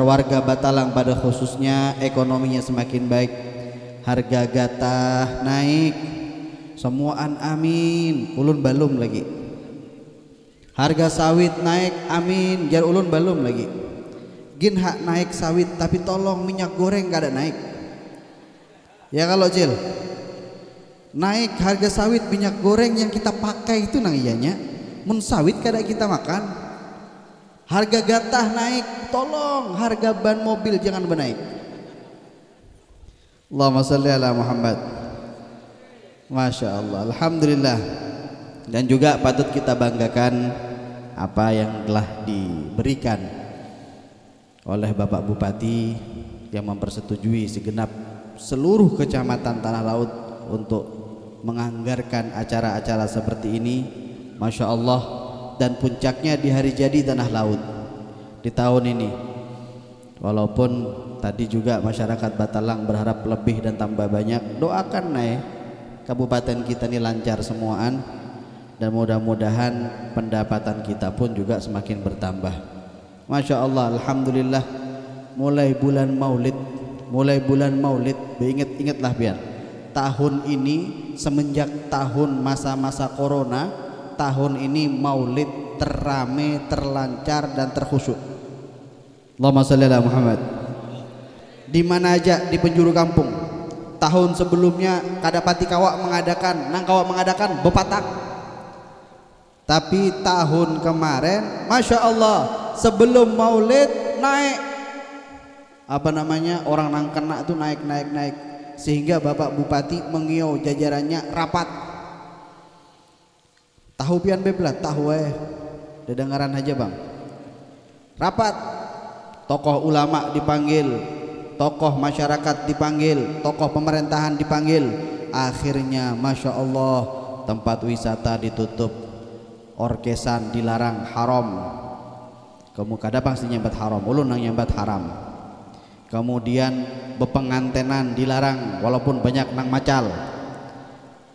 warga Batalang pada khususnya ekonominya semakin baik, harga gatah naik semuaan amin, ulun balum lagi. Harga sawit naik amin, jar ulun balum lagi. Gin hak naik sawit tapi tolong minyak goreng kada naik. Ya kalau Cil naik harga sawit minyak goreng yang kita pakai itu nang iyanya mun sawit kada kita makan. Harga gatah naik, tolong harga ban mobil jangan bernaik. Allahumma shalli ala Muhammad. Masya Allah, alhamdulillah. Dan juga patut kita banggakan apa yang telah diberikan oleh Bapak Bupati yang mempersetujui segenap seluruh kecamatan Tanah Laut untuk menganggarkan acara-acara seperti ini. Masya Allah. Dan puncaknya di hari jadi Tanah Laut di tahun ini. Walaupun tadi juga masyarakat Batalang berharap lebih dan tambah banyak, doakan naik kabupaten kita ini lancar semuaan, dan mudah-mudahan pendapatan kita pun juga semakin bertambah. Masya Allah, alhamdulillah. Mulai bulan Maulid, ingatlah biar tahun ini semenjak tahun masa-masa corona, tahun ini maulid terrame, terlancar dan terkhusyuk. Allahumma shalli ala Muhammad. Di mana aja di penjuru kampung. Tahun sebelumnya Kadapati Kawak mengadakan, nang Kawak mengadakan bepatak. Tapi tahun kemarin, masya Allah, sebelum maulid naik apa namanya, orang nang kena tuh naik, sehingga Bapak Bupati mengiau jajarannya rapat. Tahu pian beblat, tahu dedengaran aja bang. Rapat, tokoh ulama dipanggil, tokoh masyarakat dipanggil, tokoh pemerintahan dipanggil. Akhirnya masya Allah, tempat wisata ditutup, orkesan dilarang, haram. Kamu kadang pasti nyambat haram, ulun nang nyambat haram. Kemudian bepengantenan dilarang, walaupun banyak nang macal.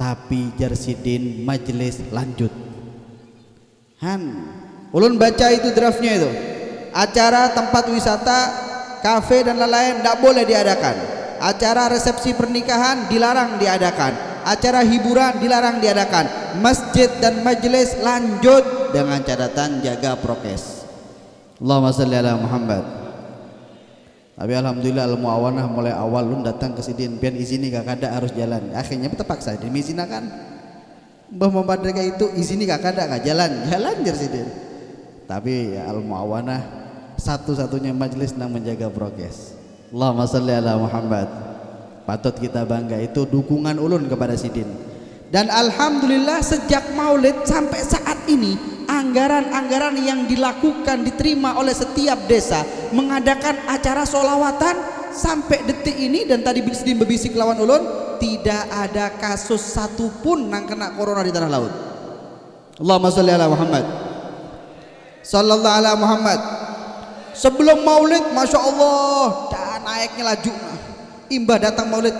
Tapi jarsidin majelis lanjut. Ulun baca itu draftnya itu. Acara tempat wisata, kafe dan lain-lain tidak boleh diadakan. Acara resepsi pernikahan dilarang diadakan. Acara hiburan dilarang diadakan. Masjid dan majelis lanjut dengan catatan jaga prokes. Allahumma shalli ala Muhammad. Tapi alhamdulillah al-muawanah mulai awal lun datang ke sidin pian izini kakada harus jalan. Akhirnya terpaksa dimizinakan. Mbah membadrika itu izini kakada gak jalan jar sidin. Tapi ya, al-muawanah satu-satunya majelis yang menjaga prokes. Allahumma shalli ala Muhammad. Patut kita bangga, itu dukungan ulun kepada sidin. Dan alhamdulillah sejak maulid sampai saat ini anggaran-anggaran yang dilakukan diterima oleh setiap desa mengadakan acara solawatan sampai detik ini. Dan tadi sidin berbisik lawan ulun, tidak ada kasus satupun nang kena corona di Tanah Laut. Allahumma sholli ala Muhammad. Sallallahu ala Muhammad. Sebelum maulid masya Allah dan naiknya laju. Imbah datang maulid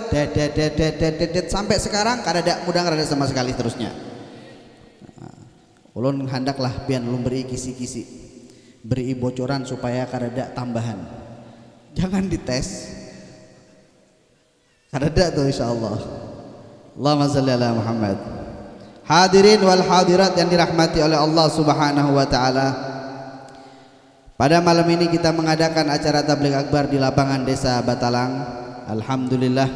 sampai sekarang kada ada, mudah kada ada sama sekali terusnya. Ulun hendaklah pian ulun beri kisi-kisi, beri bocoran supaya kada ada tambahan. Jangan dites. Kada ada tuh insyaallah. Allahumma shalli ala Muhammad. Hadirin wal hadirat yang dirahmati oleh Allah Subhanahu wa taala. Pada malam ini kita mengadakan acara tabligh akbar di lapangan desa Batalang. Alhamdulillah,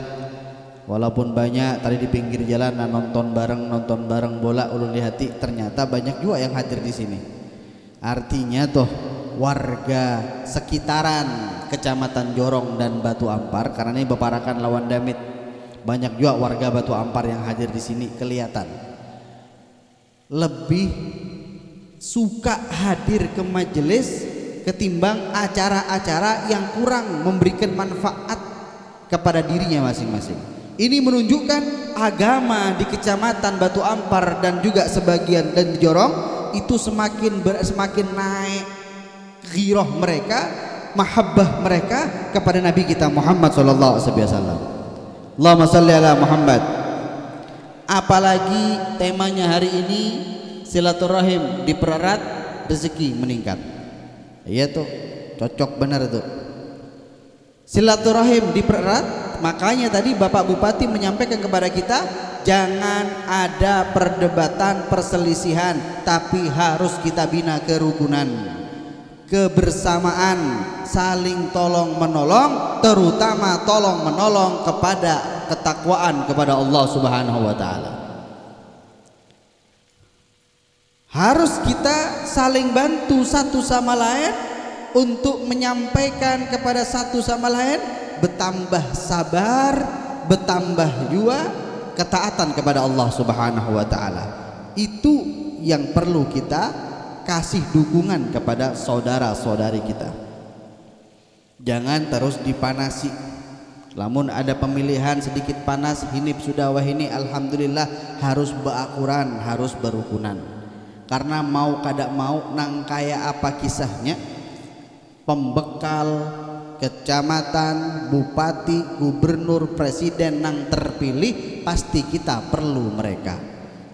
walaupun banyak tadi di pinggir jalan nonton bareng bola, ulun lihati ternyata banyak juga yang hadir di sini. Artinya toh warga sekitaran Kecamatan Jorong dan Batu Ampar, karena ini beparakan lawan Damit, banyak juga warga Batu Ampar yang hadir di sini, kelihatan lebih suka hadir ke majelis ketimbang acara-acara yang kurang memberikan manfaat kepada dirinya masing-masing. Ini menunjukkan agama di Kecamatan Batu Ampar dan juga sebagian dan Jorong itu semakin naik ghirah mereka, mahabbah mereka kepada Nabi kita Muhammad sallallahu alaihi wasallam. Allahumma shalli ala Muhammad. Apalagi temanya hari ini silaturahim dipererat, rezeki meningkat. Iya tuh, cocok benar tuh. Silaturahim dipererat. Makanya tadi Bapak Bupati menyampaikan kepada kita, jangan ada perdebatan, perselisihan, tapi harus kita bina kerukunan, kebersamaan, saling tolong menolong, terutama tolong menolong kepada ketakwaan kepada Allah Subhanahu wa taala. Harus kita saling bantu satu sama lain untuk menyampaikan kepada satu sama lain, bertambah sabar, bertambah juga ketaatan kepada Allah Subhanahu wa taala. Itu yang perlu kita kasih dukungan kepada saudara-saudari kita. Jangan terus dipanasi. Lamun ada pemilihan sedikit panas, hinip sudah wahini, alhamdulillah harus beakuran, harus berukunan. Karena mau kada mau nang kaya apa kisahnya, pembekal kecamatan, bupati, gubernur, presiden nang terpilih pasti kita perlu mereka.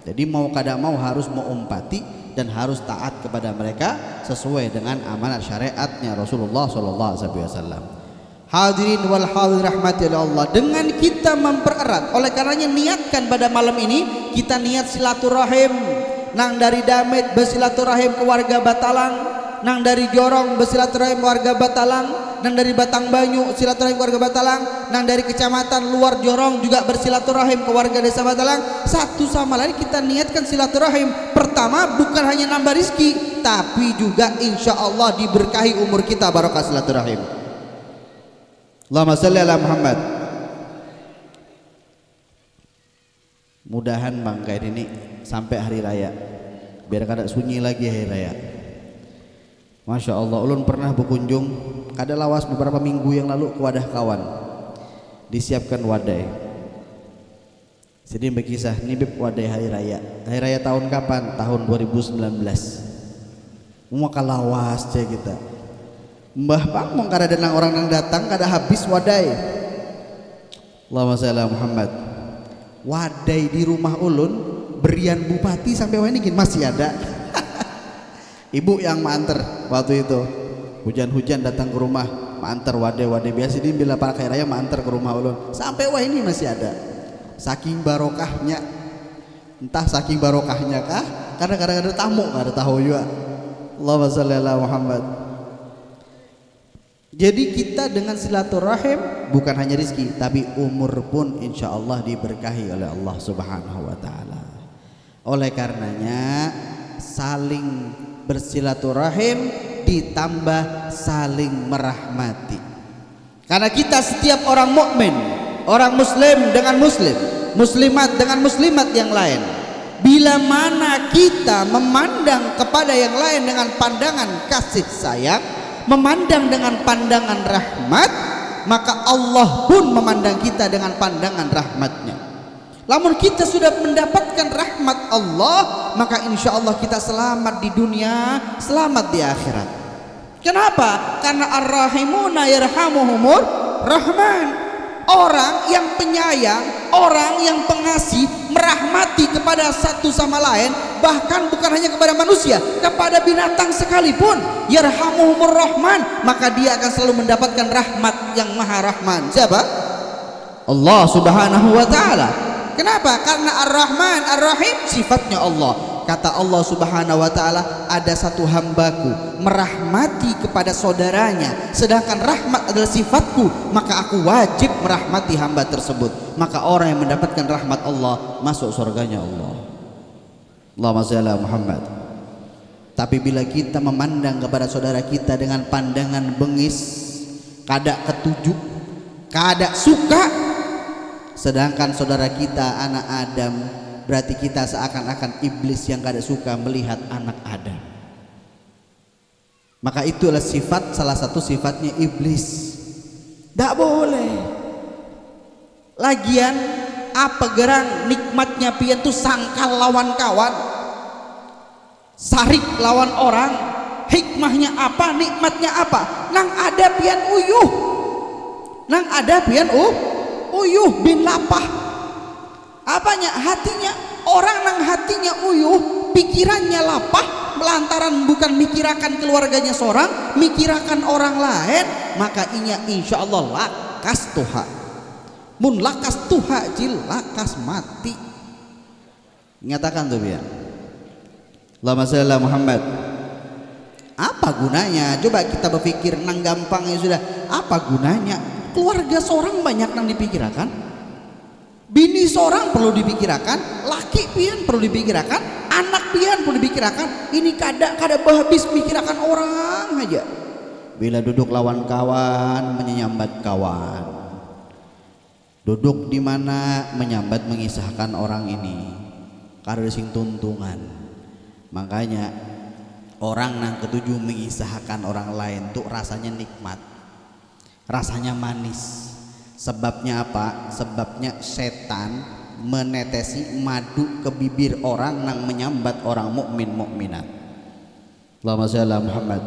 Jadi mau kada mau harus mengumpati dan harus taat kepada mereka sesuai dengan amanat syariatnya Rasulullah SAW. Hadirin wal hadirin rahmati Allah, dengan kita mempererat, oleh karenanya niatkan pada malam ini kita niat silaturahim. Nang dari Damit bersilaturahim ke warga Batalang, nang dari Jorong bersilaturahim warga Batalang, nang dari Batang Banyu silaturahim ke warga Batalang, nang dari kecamatan luar Jorong juga bersilaturahim ke warga desa Batalang. Satu sama lain kita niatkan silaturahim. Pertama, bukan hanya nambah rizki, tapi juga insya Allah diberkahi umur kita barokah silaturahim. Allahumma sholli ala Muhammad. Mudahan bang kayak ini sampai hari raya, biar kada sunyi lagi hari raya. Masya Allah, ulun pernah berkunjung kada lawas beberapa minggu yang lalu ke wadah kawan, disiapkan wadai. Jadi berkisah nibib wadai hari raya tahun kapan? Tahun 2019. Mau kalawas aja kita. Mbah bang mau kada ada orang yang datang kada habis wadai. Allahumma sholli ala Muhammad. Wadai di rumah ulun berian bupati sampai wah ini masih ada. Ibu yang manter waktu itu hujan-hujan datang ke rumah manter wadai biasa dia bila para kaya raya manter ke rumah ulun sampai wah ini masih ada. Saking barokahnya, entah saking barokahnya kah karena kadang-kadang tamu kada tahu juga. Allahumma sholli ala Muhammad. Jadi kita dengan silaturahim bukan hanya rizki, tapi umur pun insya Allah diberkahi oleh Allah Subhanahu wa taala. Oleh karenanya saling bersilaturahim ditambah saling merahmati. Karena kita setiap orang mukmin, orang muslim dengan muslim, muslimat dengan muslimat yang lain, bila mana kita memandang kepada yang lain dengan pandangan kasih sayang, memandang dengan pandangan rahmat, maka Allah pun memandang kita dengan pandangan rahmatnya. Namun kita sudah mendapatkan rahmat Allah, maka insya Allah kita selamat di dunia, selamat di akhirat. Kenapa? Karena ar-rahimuna yarhamuhumur rahman. Orang yang penyayang, orang yang pengasih, merahmati kepada satu sama lain, bahkan bukan hanya kepada manusia, kepada binatang sekalipun, yarhamuhumur rahman, maka dia akan selalu mendapatkan rahmat yang maha rahman. Siapa? Allah Subhanahu wa taala. Kenapa? Karena Ar-Rahman Ar-Rahim sifatnya Allah. Kata Allah Subhanahu wa taala, ada satu hambaku merahmati kepada saudaranya, sedangkan rahmat adalah sifatku, maka aku wajib merahmati hamba tersebut. Maka orang yang mendapatkan rahmat Allah masuk surganya Allah. Allahumma sholli ala Muhammad. Tapi bila kita memandang kepada saudara kita dengan pandangan bengis, kada ketujuh, kada suka, sedangkan saudara kita anak Adam, berarti kita seakan-akan iblis yang kada suka melihat anak Adam. Maka itulah sifat, salah satu sifatnya iblis. Tak boleh. Lagian apa gerang nikmatnya pian tu sangkal lawan kawan, sarik lawan orang. Hikmahnya apa? Nikmatnya apa? Nang ada pian uyuh, nang ada pian uyuh bin lapah. Apanya? Hatinya. Orang nang hatinya uyuh, pikirannya lapah, melantaran bukan mikirakan keluarganya seorang, mikirakan orang lain, maka inya insya Allah lakas tuha. Mun lakas tuha jil lakas mati. Nyatakan tuh biar. Allahumma shalli ala Muhammad. Apa gunanya? Coba kita berpikir nang gampang ya sudah. Apa gunanya? Keluarga seorang banyak nang dipikirkan. Bini seorang perlu dipikirkan, laki pian perlu dipikirkan, anak pian perlu dipikirkan. Ini kada habis mikirkan orang aja. Bila duduk lawan kawan menyambat kawan. Duduk di mana menyambat mengisahkan orang ini. Karena sing tuntungan. Makanya orang nang ketujuh mengisahkan orang lain tuh rasanya nikmat, rasanya manis. Sebabnya apa? Sebabnya setan menetesi madu ke bibir orang nang menyambat orang mukmin mukminat. Allahumma shalli ala Muhammad.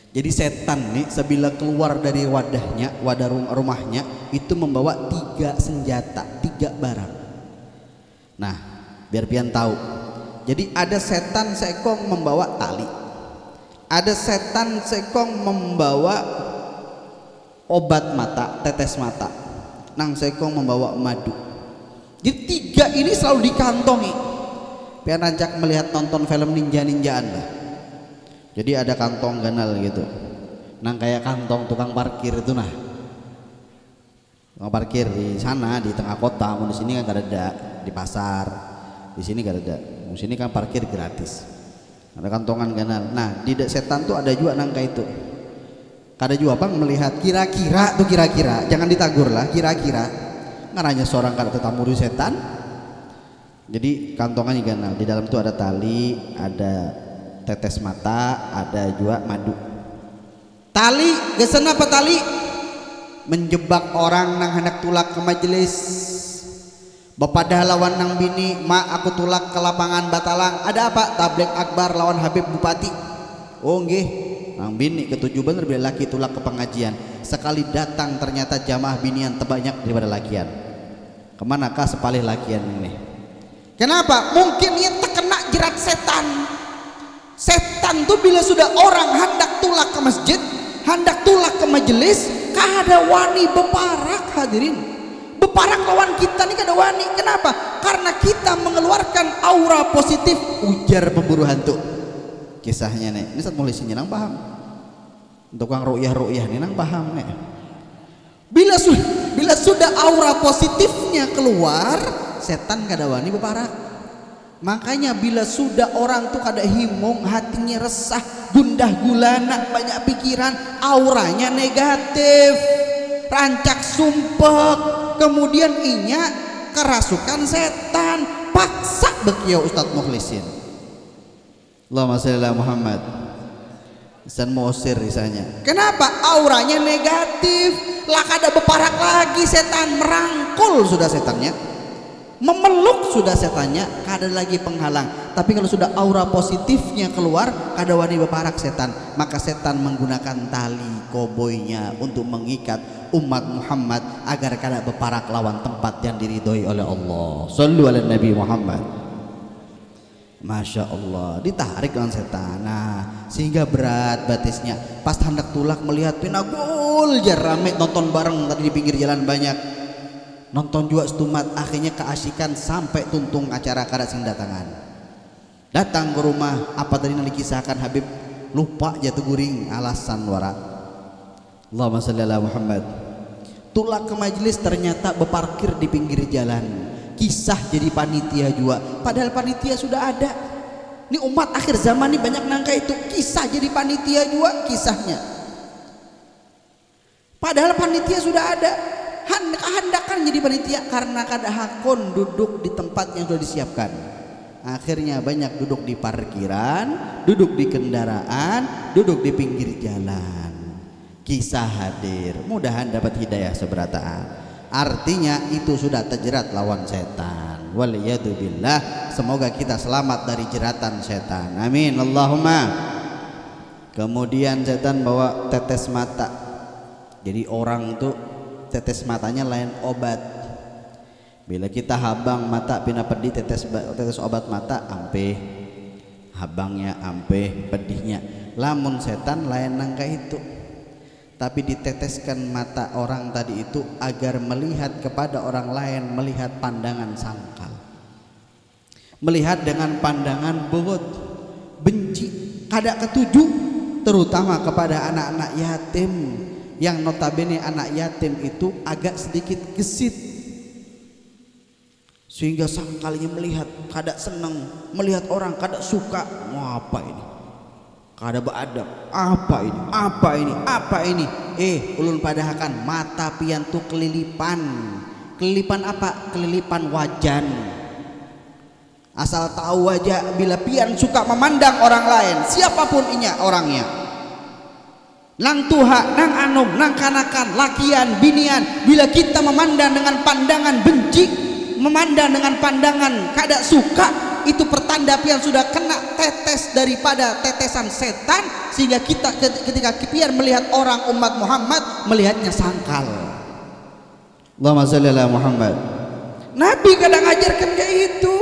Jadi setan nih sebila keluar dari wadahnya, wadah rumahnya itu membawa 3 senjata, 3 barang. Nah, biar pian tahu. Jadi ada setan sekong membawa tali, ada setan sekong membawa obat mata, tetes mata, nang sekong membawa madu. Jadi 3 ini selalu dikantongi. Pian rancak melihat nonton film ninja-ninjaan lah. Jadi ada kantong ganal gitu, nang kayak kantong tukang parkir itu nah. Tukang parkir di sana di tengah kota, di sini kan gak ada, di pasar, di sini gak ada. Di sini kan parkir gratis. Ada kantongan ganal. Nah, di setan tuh ada juga nang kayak itu. Kada juga bang melihat kira-kira tuh kira-kira, jangan ditagur lah kira-kira. Ngaranya seorang kada tetamu di setan. Jadi kantongannya ganal. Di dalam tuh ada tali, ada tetes mata, ada juga madu. Tali, gesen apa tali? Menjebak orang nang hendak tulak ke majelis. Bepadah lawan nang bini, mak aku tulak ke lapangan Batalang. Ada apa? Tablik akbar lawan Habib Bupati. Oh nggih, nang bini ketujuh bener bila laki tulak ke pengajian. Sekali datang ternyata jamaah binian terbanyak daripada lakian. Kemanakah sepalih lakian ini? Kenapa? Mungkin ia terkena jerat setan. Setan tuh bila sudah orang hendak tulak ke masjid, hendak tulak ke majelis, kada wani beparak hadirin. Beparak lawan kita nih kada wani. Kenapa? Karena kita mengeluarkan aura positif. Ujar pemburu hantu. Kisahnya nih, ini saat mulai sini nang paham. Tukang ru'yah nih nang paham nih. Bila sudah aura positifnya keluar, setan kada wani beparak. Makanya bila sudah orang tuh kada himung, hatinya resah, gundah gulana, banyak pikiran, auranya negatif, rancak sumpek, kemudian inya kerasukan setan, paksa bekiau Ustadz Mukhlisin. Allahumma shalli ala Muhammad. Isan mosir isanya. Kenapa? Auranya negatif, lah kada beparak lagi setan, merangkul sudah setannya, memeluk sudah setannya, kada lagi penghalang. Tapi kalau sudah aura positifnya keluar, kada wani beparak setan. Maka setan menggunakan tali koboynya untuk mengikat umat Muhammad agar kada beparak lawan tempat yang diridhoi oleh Allah. Shallu ala Nabi Muhammad. Masya Allah, ditarik dengan setan. Nah, sehingga berat batisnya. Pas hendak tulak melihat pinagul jar rame nonton bareng tadi di pinggir jalan banyak. Nonton juga setumat, akhirnya keasikan sampai tuntung acara kada sing datangan. Datang ke rumah, apa tadi yang dikisahkan Habib lupa jatuh guring alasan warak. Allahumma shalli ala Muhammad. Tulak ke majelis ternyata berparkir di pinggir jalan. Kisah jadi panitia juga, padahal panitia sudah ada. Ini umat akhir zaman ini banyak nangka itu, kisah jadi panitia juga kisahnya. Padahal panitia sudah ada. Hendakan jadi panitia karena kada hakon duduk di tempat yang sudah disiapkan. Akhirnya banyak duduk di parkiran, duduk di kendaraan, duduk di pinggir jalan. Kisah hadir, mudahan dapat hidayah seberataan. Artinya itu sudah terjerat lawan setan. Waliyadzubillah, semoga kita selamat dari jeratan setan. Amin Allahumma. Kemudian setan bawa tetes mata. Jadi orang tuh tetes matanya lain obat. Bila kita habang mata pina pedih, tetes obat mata ampeh, habangnya ampeh, pedihnya. Lamun setan lain nangka itu. tapi diteteskan mata orang tadi itu agar melihat kepada orang lain, melihat pandangan sangkal, melihat dengan pandangan bughd, benci. Kada ketujuh, terutama kepada anak-anak yatim, yang notabene anak yatim itu agak sedikit gesit, sehingga sangkalnya melihat kada senang, melihat orang kada suka. Wah, apa ini? Kada beradab. Apa ini? Apa ini? Apa ini? Ulun padahakan mata pian tu kelilipan. Kelilipan apa? Kelilipan wajan. Asal tahu aja bila pian suka memandang orang lain, siapapun inya orangnya, nang tuha, nang anom, nang kanakan, lakian, binian, bila kita memandang dengan pandangan benci, memandang dengan pandangan kada suka, itu pertanda pian sudah kena tetes daripada tetesan setan, sehingga kita ketika pian melihat orang umat Muhammad melihatnya sangkal. Allahumma shalli ala Muhammad. Nabi kadang ajarkan kayak itu.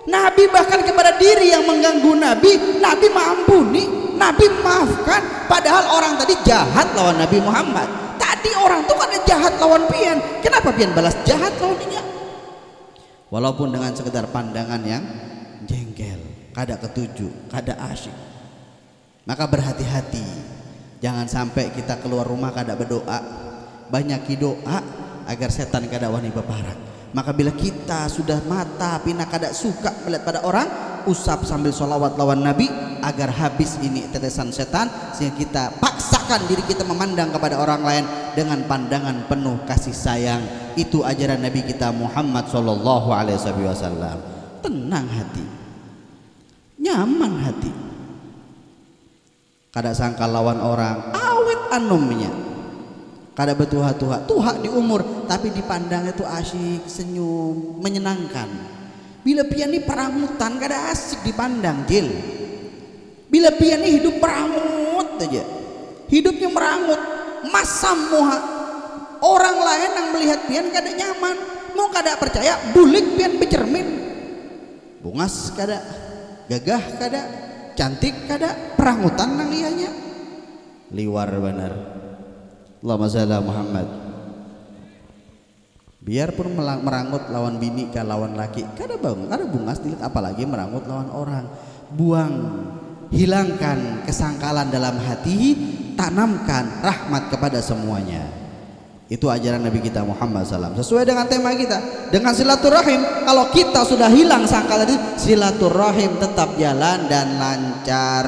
Nabi bahkan kepada diri yang mengganggu Nabi, Nabi mengampuni, Nabi memaafkan. Padahal orang tadi jahat lawan Nabi Muhammad. Tadi orang tuh kada jahat lawan pian, kenapa pian balas jahat lawan dia? Walaupun dengan sekedar pandangan yang jengkel, kada ketujuh, kada asyik. Maka berhati-hati, jangan sampai kita keluar rumah kada berdoa. Banyak doa agar setan kada wani beparak. Maka bila kita sudah mata pina kada suka melihat pada orang, usap sambil sholawat lawan Nabi agar habis ini tetesan setan, sehingga kita paksakan diri kita memandang kepada orang lain dengan pandangan penuh kasih sayang. Itu ajaran Nabi kita Muhammad sallallahu alaihi wasallam. Tenang hati, nyaman hati, kada sangka lawan orang, awet anomnya, kada betuha-tuha, tuha di umur, tapi dipandang itu asyik, senyum, menyenangkan. Bila pian ini perangutan kada asik dipandang, Jil. Bila pian ini hidup merangut aja, hidupnya merangut, masam muha. Orang lain yang melihat pian kada nyaman, mau kada percaya, bulik pian bercermin, bungas kada, gagah kada, cantik kada, perangutan nang ianya, liwar benar. Allahumma shalli ala Muhammad. Biarpun merangut lawan bini ke lawan laki, kada bang, kada bungas dilihat, apalagi merangut lawan orang. Buang, hilangkan kesangkalan dalam hati, tanamkan rahmat kepada semuanya. Itu ajaran Nabi kita Muhammad SAW. Sesuai dengan tema kita, dengan silaturahim. Kalau kita sudah hilang sangkal tadi, silaturahim tetap jalan dan lancar,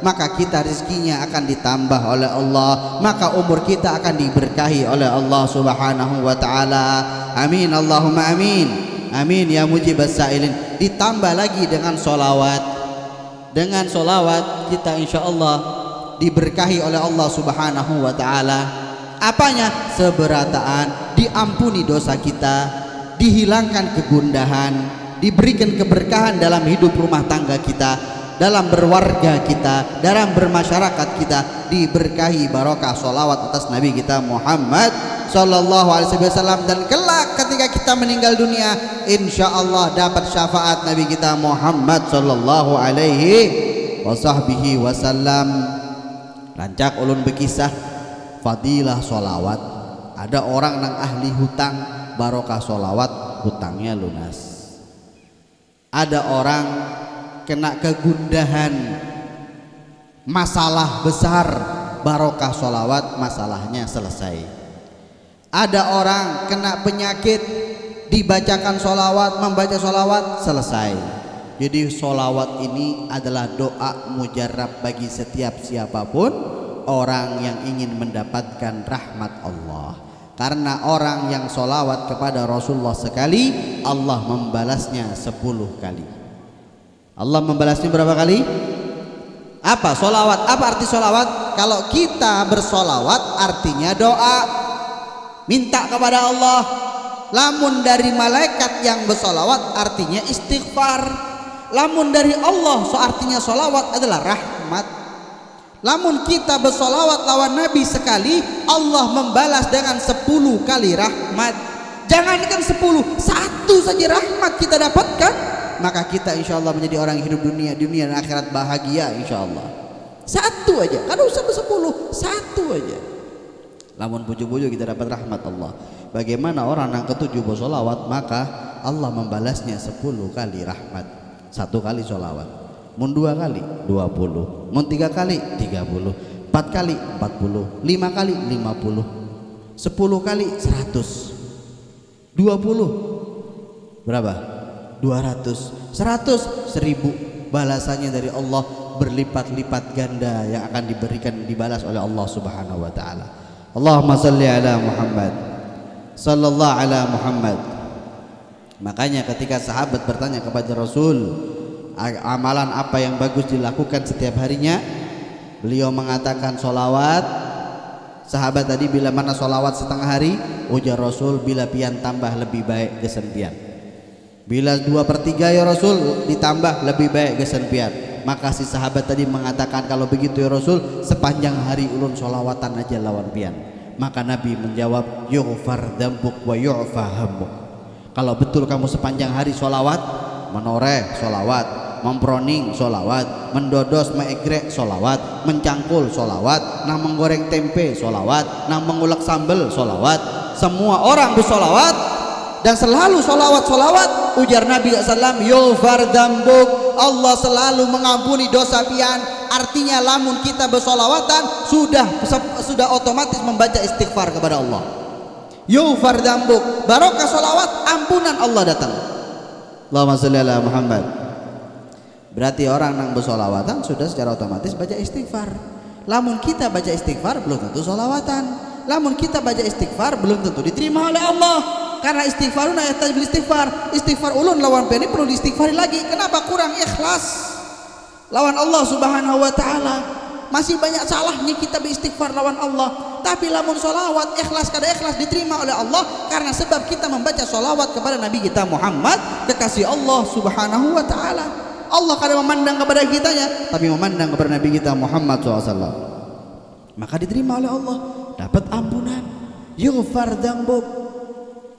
maka kita rezekinya akan ditambah oleh Allah, maka umur kita akan diberkahi oleh Allah Subhanahu wa taala. Amin, Allahumma amin. Amin ya mujibas sa'ilin. Ditambah lagi dengan solawat. Dengan solawat kita insyaallah diberkahi oleh Allah Subhanahu wa taala. Apanya? Seberataan, diampuni dosa kita, dihilangkan kegundahan, diberikan keberkahan dalam hidup rumah tangga kita, dalam berwarga kita, dalam bermasyarakat kita, diberkahi barokah solawat atas Nabi kita Muhammad sallallahu alaihi wasallam. Dan kelak ketika kita meninggal dunia, insya Allah dapat syafaat Nabi kita Muhammad sallallahu alaihi wasallam. Rancak ulun berkisah fadilah solawat. Ada orang nang ahli hutang, barokah solawat hutangnya lunas. Ada orang kena kegundahan, masalah besar, barokah solawat masalahnya selesai. Ada orang kena penyakit, dibacakan solawat, membaca solawat selesai. Jadi solawat ini adalah doa mujarab bagi setiap siapapun orang yang ingin mendapatkan rahmat Allah. Karena orang yang solawat kepada Rasulullah sekali, Allah membalasnya 10 kali. Allah membalasnya berapa kali? Apa solawat? Apa arti solawat? Kalau kita bersolawat artinya doa, minta kepada Allah. Lamun dari malaikat yang bersolawat artinya istighfar. Lamun dari Allah so artinya solawat adalah rahmat. Lamun kita bersolawat lawan Nabi sekali, Allah membalas dengan 10 kali rahmat. Jangankan 10, 1 saja rahmat kita dapatkan, maka kita insya Allah menjadi orang yang hidup dunia dan akhirat bahagia insya Allah. 1 aja, kada usah 10, 1 aja. Lamun puju-puju kita dapat rahmat Allah. Bagaimana orang yang ketujuh bersolawat, maka Allah membalasnya 10 kali rahmat. 1 kali solawat, mun 2 kali 20, mun 3 kali 30, 4 kali 40, 5 kali 50, 10 kali 100, 20 berapa? 200, 100, 1000. Balasannya dari Allah berlipat-lipat ganda yang akan diberikan, dibalas oleh Allah Subhanahu wa taala. Allahumma salli ala Muhammad, sallallahu ala Muhammad. Makanya ketika sahabat bertanya kepada Rasul, amalan apa yang bagus dilakukan setiap harinya? Beliau mengatakan solawat. Sahabat tadi bila mana solawat setengah hari? Ujar Rasul, bila pian tambah lebih baik kesempian. Bila 2/3 ya Rasul, ditambah lebih baik kesempian. Maka si sahabat tadi mengatakan, kalau begitu ya Rasul, sepanjang hari ulun solawatan aja lawan pian. Maka Nabi menjawab, yughfar dzambuk wa yu'fa hammuk. Kalau betul kamu sepanjang hari solawat, menoreh solawat, memproning solawat, mendodos meegrek solawat, mencangkul solawat, nang menggoreng tempe solawat, nang mengulek sambel solawat, semua orang bersolawat dan selalu solawat, ujar Nabi SAW, yughfar dzambuk, Allah selalu mengampuni dosa pian. Artinya lamun kita bersolawatan sudah otomatis membaca istighfar kepada Allah. Yughfar dzambuk, barokah solawat, ampunan Allah datang. Allahumma sholli ala Muhammad. Berarti orang yang bersolawatan sudah secara otomatis baca istighfar. Lamun kita baca istighfar belum tentu solawatan. Lamun kita baca istighfar belum tentu diterima oleh Allah. Karena istighfaruna yatajbil istighfar. Istighfar ulun lawan ini perlu diistighfari lagi. Kenapa? Kurang ikhlas lawan Allah Subhanahu wa taala. Masih banyak salahnya kita beristighfar lawan Allah. Tapi lamun solawat ikhlas kada ikhlas diterima oleh Allah karena sebab kita membaca solawat kepada Nabi kita Muhammad, kekasih Allah Subhanahu wa taala. Allah kada memandang kepada kitanya, tapi memandang kepada Nabi kita Muhammad SAW. Maka diterima oleh Allah, dapat ampunan. Yughfar dzambuk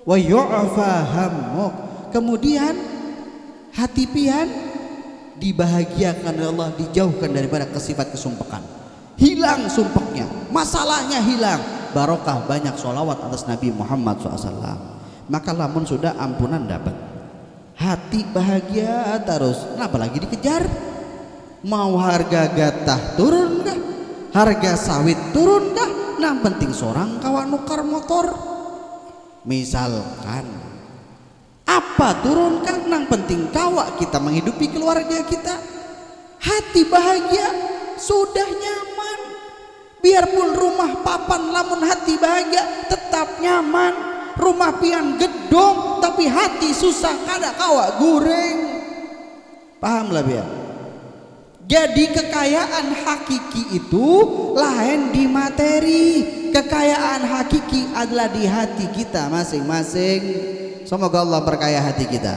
wa yu'fa hammuk. Kemudian hati pian dibahagiakan oleh Allah, dijauhkan daripada kesifat kesumpekan, hilang sumpeknya, masalahnya hilang, barokah banyak sholawat atas Nabi Muhammad SAW. Maka lamun sudah ampunan dapat, hati bahagia terus, kenapa lagi dikejar? Mau harga gatah turun kah? Harga sawit turun kah? Nah penting seorang kawan nukar motor misalkan, apa turun kan? Nang penting kawa kita menghidupi keluarga kita, hati bahagia, sudah nyaman. Biarpun rumah papan lamun hati bahagia tetap nyaman. Rumah pian gedong tapi hati susah, kada kawa goreng. Paham lah biar. Jadi kekayaan hakiki itu lain di materi. Kekayaan hakiki adalah di hati kita masing-masing. Semoga Allah perkaya hati kita,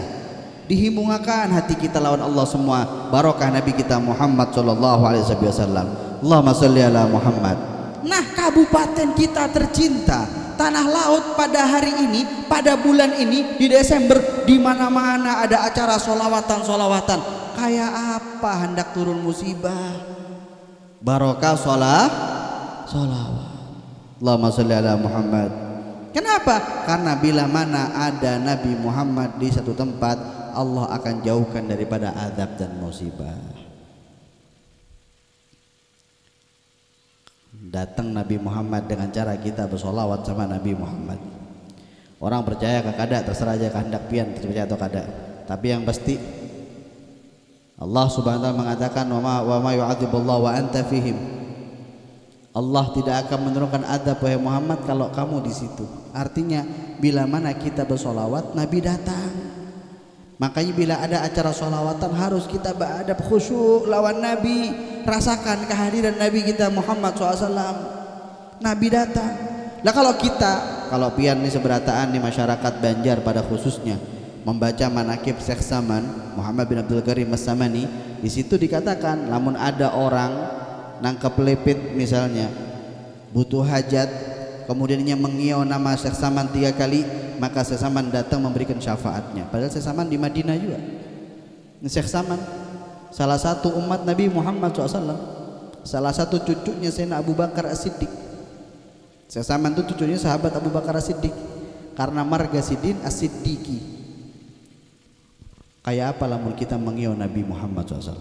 dihimungakan hati kita lawan Allah semua. Barokah Nabi kita Muhammad sallallahu alaihi wasallam. Allahumma sholli ala Muhammad. Nah, kabupaten kita tercinta, Tanah Laut, pada hari ini, pada bulan ini di Desember, di mana-mana ada acara solawatan. Kayak apa hendak turun musibah? Barokah solawat. Allahumma sholli ala Muhammad. Kenapa? Karena bila mana ada Nabi Muhammad di satu tempat, Allah akan jauhkan daripada azab dan musibah. Datang Nabi Muhammad dengan cara kita bersolawat sama Nabi Muhammad. Orang percaya ke kada, terserah aja kehendak pian percaya atau kada. Tapi yang pasti Allah Subhanahu wa taala mengatakan, wa ma yu'adzibullahu wa anta fihim. Allah tidak akan menurunkan adab wahai Muhammad kalau kamu di situ. Artinya bila mana kita bersolawat, Nabi datang. Makanya bila ada acara solawatan harus kita beradab khusyuk lawan Nabi. Rasakan kehadiran Nabi kita Muhammad SAW. Nabi datang. Lah kalau pian nih seberataan di masyarakat Banjar pada khususnya membaca manakib Syekh Saman Muhammad bin Abdul Karim As-Samani, di situ dikatakan lamun ada orang nang kepelepit misalnya butuh hajat, kemudiannya mengiau nama Syekh Saman 3 kali, maka Syekh Saman datang memberikan syafaatnya. Padahal Syekh Saman di Madinah juga. Syekh Saman salah satu umat Nabi Muhammad SAW, salah satu cucunya Sayyidina Abu Bakar As-Siddiq. Sesaman itu cucunya sahabat Abu Bakar As-Siddiq, karena marga Sidin As-Siddiqi. Kayak apa lamun kita mengio Nabi Muhammad SAW?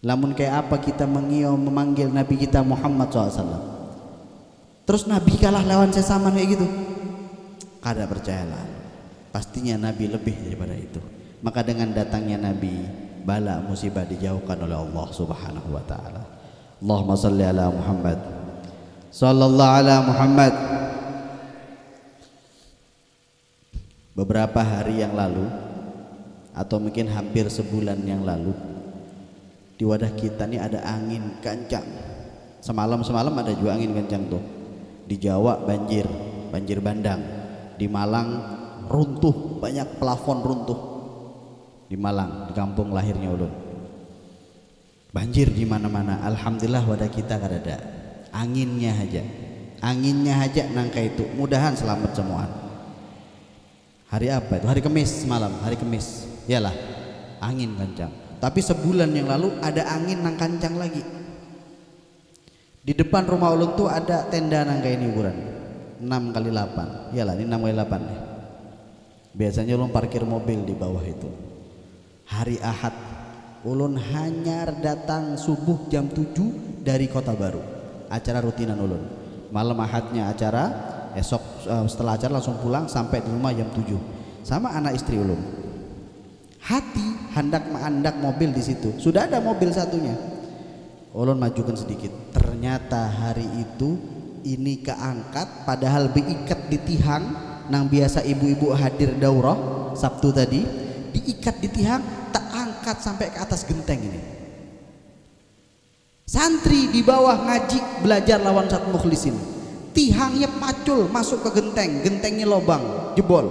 Lamun kayak apa kita mengio memanggil Nabi kita Muhammad SAW? Terus Nabi kalah lawan sesaman kayak gitu? Kada percayalah, pastinya Nabi lebih daripada itu. Maka dengan datangnya Nabi, bala musibah dijauhkan oleh Allah Subhanahu wa taala. Allahumma shalli ala Muhammad sallallahu ala Muhammad. Beberapa hari yang lalu atau mungkin hampir sebulan yang lalu, di wadah kita ini ada angin kencang. Semalam ada juga angin kencang tuh. Di Jawa banjir bandang. Di Malang runtuh, banyak plafon runtuh. Di Malang, di kampung lahirnya ulun. Banjir di mana-mana. Alhamdulillah wadah kita kada ada. Anginnya aja nangka itu. Mudahan selamat semua. Hari apa itu? Hari Kamis semalam, hari Kamis. Iyalah, angin kencang. Tapi sebulan yang lalu ada angin nang kencang lagi. Di depan rumah ulun tuh ada tenda nangka ini ukuran 6x8. Iyalah, ini 6x8 nih. Biasanya ulun parkir mobil di bawah itu. Hari Ahad ulun hanya datang subuh jam 7 dari Kota Baru. Acara rutinan ulun. Malam Ahadnya acara, esok setelah acara langsung pulang sampai di rumah jam 7. Sama anak istri ulun. Hati hendak mobil di situ. Sudah ada mobil satunya. Ulun majukan sedikit. Ternyata hari itu ini keangkat, padahal diikat di tihang nang biasa ibu-ibu hadir daurah Sabtu tadi, diikat di tihang, tak angkat sampai ke atas genteng ini. Santri di bawah ngaji belajar lawan satu mukhlisin, tihangnya pacul masuk ke genteng, gentengnya lobang, jebol.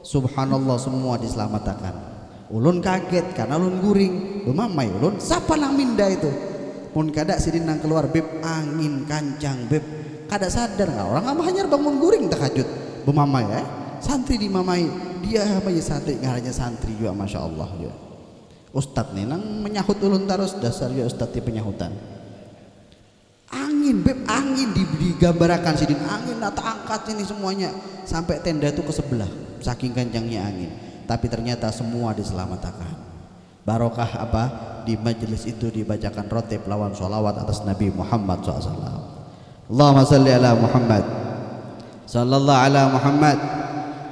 Subhanallah, semua diselamatkan. Ulun kaget karena ulun guring, bemamai ulun, siapa nang minda itu? Mun kada sidin nang keluar, beb angin kancang beb, kada sadar nggak orang apa hanya bangun guring tahajud, bemamai santri dimamai, dia apa ya santri ngaranya santri juga, masya Allah ya. Ustadz nih nang menyahut ulun terus, dasar ya ustadz di penyahutan. Angin beb, angin digambarkan sidin, angin tak angkat ini semuanya sampai tenda itu ke sebelah, saking kencangnya angin. Tapi ternyata semua diselamatkan. Barokah apa? Di majelis itu dibacakan rotib lawan sholawat atas Nabi Muhammad SAW. Allahumma salli ala Muhammad sallallahu ala Muhammad.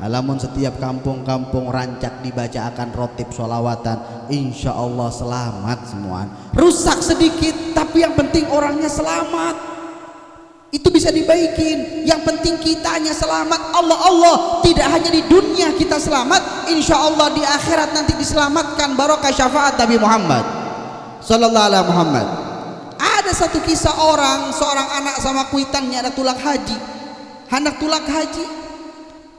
Alamun setiap kampung-kampung rancak dibacakan rotib sholawatan, insya Allah selamat semua. Rusak sedikit tapi yang penting orangnya selamat. Itu bisa dibaikin. Yang penting kitanya selamat. Allah tidak hanya di dunia kita selamat, insya Allah di akhirat nanti diselamatkan barokah syafaat Nabi Muhammad sallallahu alaihi Muhammad. Ada satu kisah seorang anak sama kuitannya ada tulak haji. Anak tulak haji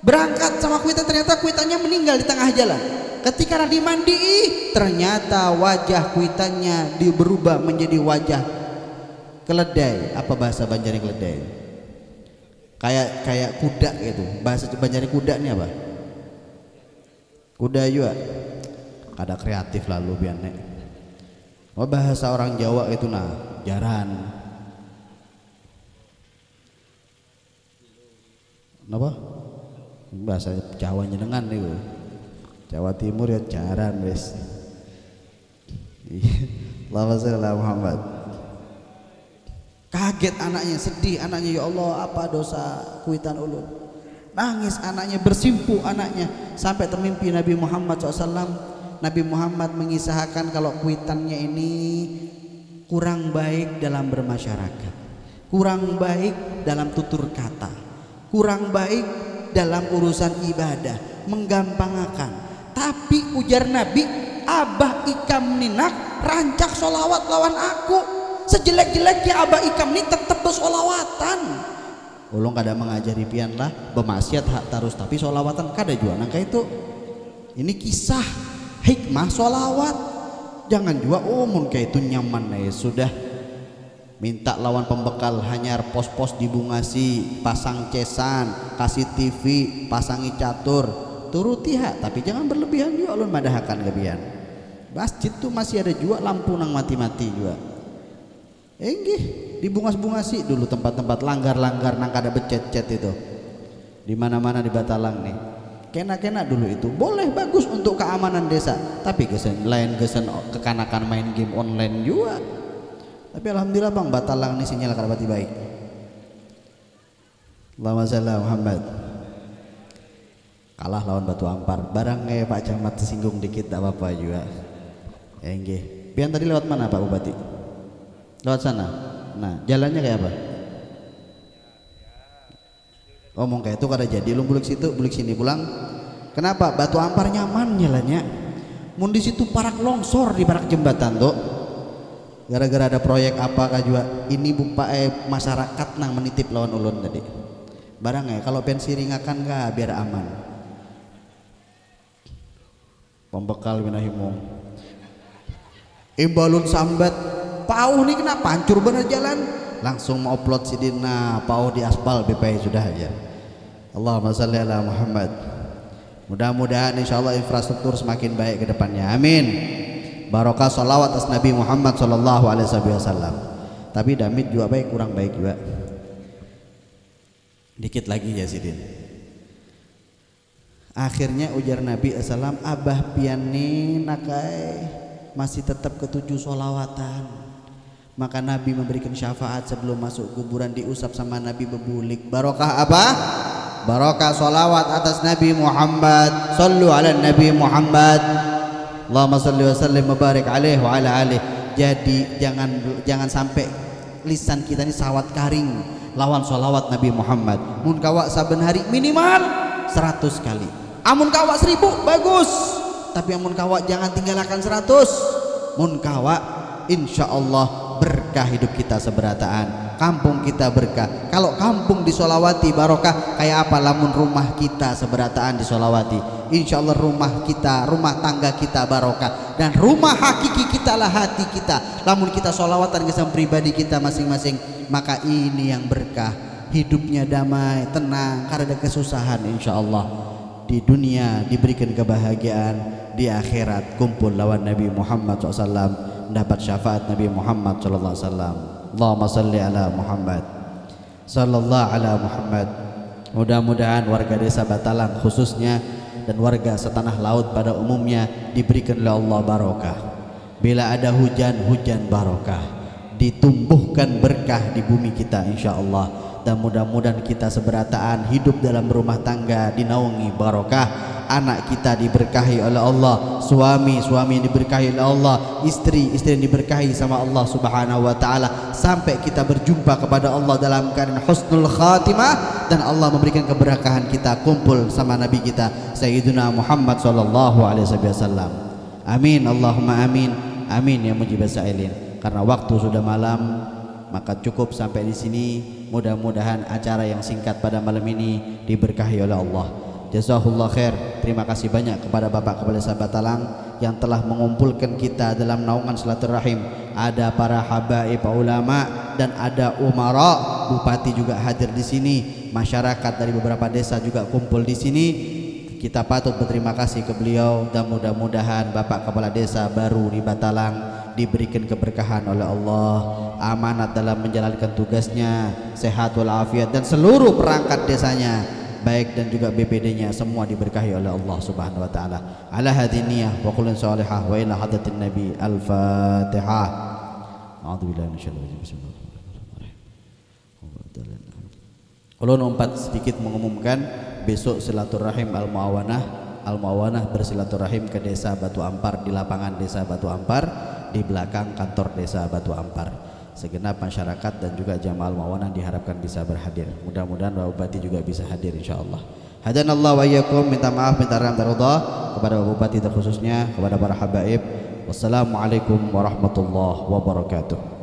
berangkat sama kuitan, ternyata kuitannya meninggal di tengah jalan. Ketika nak dimandi, ternyata wajah kuitannya berubah menjadi wajah keledai. Apa bahasa Banjari keledai? Kayak kuda gitu. Bahasa Banjari kuda ini apa? Kuda juga. Kada kreatif lalu biane. Oh, bahasa orang Jawa itu nah, jaran. Napa? Bahasa Jawa nyenengan niku. Jawa Timur ya jaran wis. Allahumma shalli ala Muhammad. Kaget anaknya, sedih anaknya, ya Allah apa dosa kuitan ulun. Nangis anaknya, bersimpuh anaknya, sampai termimpi Nabi Muhammad SAW. Nabi Muhammad mengisahkan kalau kuitannya ini kurang baik dalam bermasyarakat, kurang baik dalam tutur kata, kurang baik dalam urusan ibadah, menggampangkan. Tapi ujar Nabi, abah ikam ninak rancak sholawat lawan aku. Sejelek-jeleknya abah ikam ini tetap bersolawatan. Ulung kada mengajari pian lah bermaksiat hak terus, tapi solawatan kada juga nangka itu. Ini kisah hikmah solawat. Jangan juga mun kayak itu nyaman sudah minta lawan pembekal hanyar pos-pos dibungasi, pasang cesan, kasih TV, pasangi catur, turuti hak, tapi jangan berlebihan juga ulun madahakan lebihan. Masjid tuh masih ada juga lampu nang mati-mati juga. Enggih, dibungas-bungasi dulu tempat-tempat langgar-langgar nang kada becet-cet itu. Di mana-mana di Batalang nih. Kena-kena dulu itu boleh bagus untuk keamanan desa, tapi gesen lain gesen kekanakan main game online juga. Tapi alhamdulillah Bang, Batalang ini sinyal kada pati baik. Allahumma shalli ala Muhammad. Kalah lawan Batu Ampar. Barang Pak Camat tersinggung dikit tak apa-apa juga. Ya nggih. Pian tadi lewat mana Pak Bupati? Lewat sana. Nah, jalannya kayak apa? Ngomong kayak itu kada jadi, lu bulik situ, bulik sini pulang. Kenapa? Batu Ampar nyaman jalannya. Mun di situ parak longsor di parak jembatan tuh. Gara-gara ada proyek apa kah juga. Ini masyarakat nang menitip lawan ulun tadi. Barang kalau pensi ringakan kah biar aman. Pembekal winahimong. Imbalun sambat. Pauh nih kenapa hancur bener jalan? Langsung mau upload sidina pauh di aspal BPI sudah aja. Allahumma shalli ala Muhammad. Mudah-mudahan insyaallah infrastruktur semakin baik ke depannya. Amin. Barokah salawat atas Nabi Muhammad sallallahu alaihi wasallam. Tapi damit juga baik, kurang baik juga. Dikit lagi ya Sidin. Akhirnya ujar Nabi assalam, abah piani nakai masih tetap ketujuh solawatan. Maka Nabi memberikan syafaat sebelum masuk kuburan, diusap sama Nabi bebulik. Barokah apa? Barokah solawat atas Nabi Muhammad. Sallu ala Nabi Muhammad. Allahumma salli wa sallim mubarak alaihi wa ala alihi. Jadi jangan sampai lisan kita ini sawat karing lawan solawat Nabi Muhammad. Mun kawa saben hari minimal 100 kali. Amun kawa 1000 bagus. Tapi amun kawa jangan tinggalkan 100. Mun kawa insyaallah berkah hidup kita seberataan, kampung kita berkah. Kalau kampung disolawati barokah, kayak apa lamun rumah kita seberataan disolawati, insyaallah rumah kita, rumah tangga kita barokah. Dan rumah hakiki kita lah hati kita. Lamun kita solawatan ke pribadi kita masing-masing, maka ini yang berkah, hidupnya damai, tenang, karena ada kesusahan insyaallah. Di dunia diberikan kebahagiaan, di akhirat kumpul lawan Nabi Muhammad SAW, mendapat syafaat Nabi Muhammad sallallahu alaihi wasallam. Allahumma salli ala Muhammad sallallahu ala Muhammad. Mudah-mudahan warga desa Batalang khususnya dan warga setanah laut pada umumnya diberikan oleh Allah barokah. Bila ada hujan, hujan barokah. Ditumbuhkan berkah di bumi kita insyaallah. Dan mudah-mudahan kita seberataan hidup dalam rumah tangga dinaungi barokah. Anak kita diberkahi oleh Allah, suami yang diberkahi oleh Allah, istri yang diberkahi sama Allah Subhanahu wa taala, sampai kita berjumpa kepada Allah dalam keadaan husnul khatimah, dan Allah memberikan keberkahan kita kumpul sama Nabi kita Sayyidina Muhammad sallallahu alaihi wasallam. Amin Allahumma amin. Amin ya mujibas sa'ilin. Karena waktu sudah malam, maka cukup sampai di sini. Mudah-mudahan acara yang singkat pada malam ini diberkahi oleh Allah. Jazakallah khair. Terima kasih banyak kepada Bapak Kepala Desa Batalang yang telah mengumpulkan kita dalam naungan silaturahim. Ada para habaib ulama dan ada umara, bupati juga hadir di sini. Masyarakat dari beberapa desa juga kumpul di sini. Kita patut berterima kasih ke beliau, dan mudah-mudahan Bapak Kepala Desa baru di Batalang diberikan keberkahan oleh Allah, amanat dalam menjalankan tugasnya, sehat walafiat, dan seluruh perangkat desanya baik dan juga BPD-nya semua diberkahi oleh Allah Subhanahu wa taala. Ala hadhihi niyyah wa qulun salihah wa ila hadratin nabi. Al-Fatihah. A'udzubillahi minasyaitonir rajim. Ulun sedikit mengumumkan besok silaturahim Al-Muawanah bersilaturahim ke Desa Batu Ampar, di lapangan Desa Batu Ampar, di belakang kantor Desa Batu Ampar. Segenap masyarakat dan juga jamaah Al-Muawanah diharapkan bisa berhadir. Mudah-mudahan Bapak Bupati juga bisa hadir insyaallah. Hadanallahu wa iyyakum. Minta maaf, minta ridha kepada Bapak Bupati terkhususnya, kepada para habaib. Wassalamualaikum warahmatullahi wabarakatuh.